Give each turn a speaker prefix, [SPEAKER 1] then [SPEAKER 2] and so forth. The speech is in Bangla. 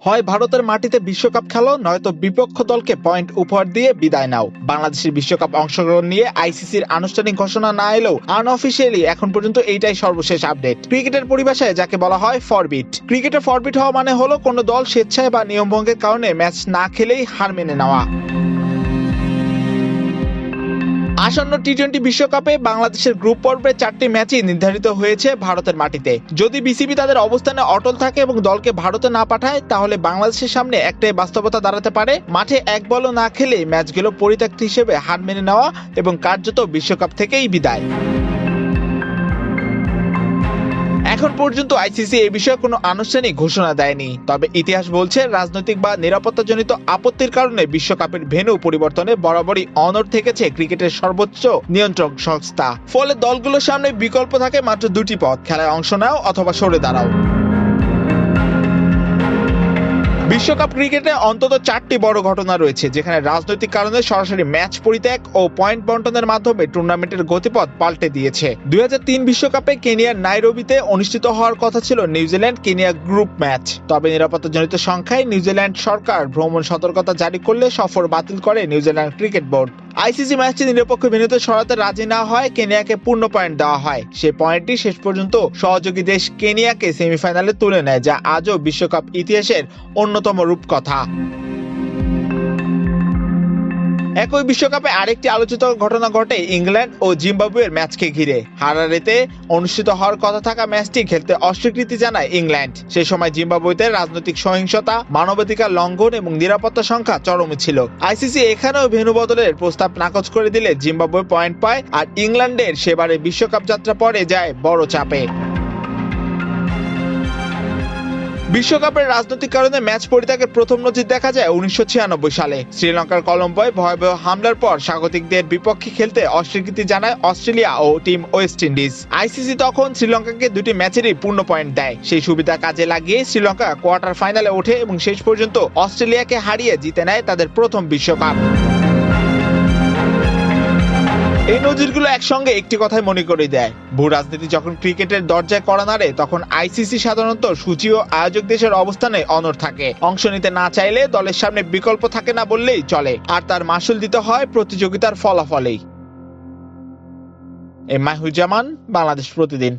[SPEAKER 1] হয় ভারতের মাটিতে বিশ্বকাপ খেলো, নয়তো বিপক্ষ দলকে পয়েন্ট উপহার দিয়ে বিদায় নাও। বাংলাদেশের বিশ্বকাপ অংশগ্রহণ নিয়ে আইসিসির আনুষ্ঠানিক ঘোষণা না এলেও আনঅফিসিয়ালি এখন পর্যন্ত এইটাই সর্বশেষ আপডেট। ক্রিকেটের পরিভাষায় যাকে বলা হয় ফরবিট। ক্রিকেটে ফরবিট হওয়া মানে হলো কোনো দল স্বেচ্ছায় বা নিয়মভঙ্গের কারণে ম্যাচ না খেলেই হার মেনে নেওয়া। আসন্ন টি-20 বিশ্বকাপে বাংলাদেশের গ্রুপ পর্বে 4টি ম্যাচই নির্ধারিত হয়েছে ভারতের মাটিতে। যদি বিসিবি তাদের অবস্থানে অটল থাকে এবং দলকে ভারতে না পাঠায়, তাহলে বাংলাদেশের সামনে একটাই বাস্তবতা দাঁড়াতে পারে, মাঠে এক বলও না খেলে ম্যাচগুলো পরিত্যক্ত হিসেবে হার মেনে নেওয়া এবং কার্যত বিশ্বকাপ থেকেই বিদায়। এখন পর্যন্ত আইসিসি এই বিষয়ে কোনো আনুষ্ঠানিক ঘোষণা দেয়নি, তবে ইতিহাস বলছে রাজনৈতিক বা নিরাপত্তাজনিত আপত্তির কারণে বিশ্বকাপের ভেন্যু পরিবর্তনে বরাবরই অনড় থেকেছে ক্রিকেটের সর্বোচ্চ নিয়ন্ত্রক সংস্থা। ফলে দলগুলোর সামনে বিকল্প থাকে মাত্র দুটি পথ: খেলায় অংশ নাও অথবা সরে দাঁড়াও। বিশ্বকাপ ক্রিকেটে অন্তত 4টি বড় ঘটনা রয়েছে যেখানে রাজনৈতিক কারণে সরাসরি ম্যাচ পরিত্যাগ ও পয়েন্ট বন্টনের মাধ্যমে টুর্নামেন্টের গতিপথ পাল্টে দিয়েছে। 2003 বিশ্বকাপে কেনিয়ার নাইরোবিতে অনুষ্ঠিত হওয়ার কথা ছিল নিউজিল্যান্ড কেনিয়া গ্রুপ ম্যাচ, তবে নিরাপত্তাজনিত সংখ্যায় নিউজিল্যান্ড সরকার ভ্রমণ সতর্কতা জারি করলে সফর বাতিল করে নিউজিল্যান্ড ক্রিকেট বোর্ড। আইসিসি ম্যাচটি নিরপেক্ষ ভেন্যুতে সরাতে রাজি না হয় কেনিয়াকে পূর্ণ পয়েন্ট দেওয়া হয়। সেই পয়েন্টটি শেষ পর্যন্ত সহযোগী দেশ কেনিয়াকে সেমিফাইনালে তুলে নেয়, যা আজও বিশ্বকাপ ইতিহাসের অন্যতম রূপকথা। একই বিশ্বকাপে আরেকটি আলোচিত ঘটনা ঘটে ইংল্যান্ড ও জিম্বাবুয়ের ম্যাচকে ঘিরে। হারারেতে অনুষ্ঠিত হওয়ার কথা থাকা ম্যাচটি খেলতে অস্বীকৃতি জানায় ইংল্যান্ড। সেই সময় জিম্বাবুয়েতে রাজনৈতিক সহিংসতা, মানবাধিকার লঙ্ঘন এবং নিরাপত্তা সংখ্যা চরমে ছিল। আইসিসি এখানেও ভেন্যু বদলের প্রস্তাব নাকচ করে দিলে জিম্বাবুয়ে পয়েন্ট পায়, আর ইংল্যান্ডের সেবারে বিশ্বকাপ যাত্রা পড়ে যায় বড় চাপে। বিশ্বকাপের রাজনৈতিক কারণে ম্যাচ পরিত্যাগের প্রথম নজির দেখা যায় 1996 সালে। শ্রীলঙ্কার কলম্বোয় ভয়াবহ হামলার পর স্বাগতিকদের বিপক্ষে খেলতে অস্বীকৃতি জানায় অস্ট্রেলিয়া ও টিম ওয়েস্ট ইন্ডিজ। আইসিসি তখন শ্রীলঙ্কাকে দুটি ম্যাচেরই পূর্ণ পয়েন্ট দেয়। সেই সুবিধা কাজে লাগিয়ে শ্রীলঙ্কা কোয়ার্টার ফাইনালে ওঠে এবং শেষ পর্যন্ত অস্ট্রেলিয়াকে হারিয়ে জিতে নেয় তাদের প্রথম বিশ্বকাপ। এই নজিরগুলো একসঙ্গে একটি কথাই মনে করে দেয়: ভূ রাজনীতি যখন ক্রিকেটের দরজায় কড়া নাড়ে, তখন আইসিসি সাধারণত সূচি ও আয়োজক দেশের অবস্থানে অনড় থাকে। অংশ নিতে না চাইলে দলের সামনে বিকল্প থাকে না বললেই চলে, আর তার মাসুল দিতে হয় প্রতিযোগিতার ফলাফলেই। মাহিউজ্জামান, বাংলাদেশ প্রতিদিন।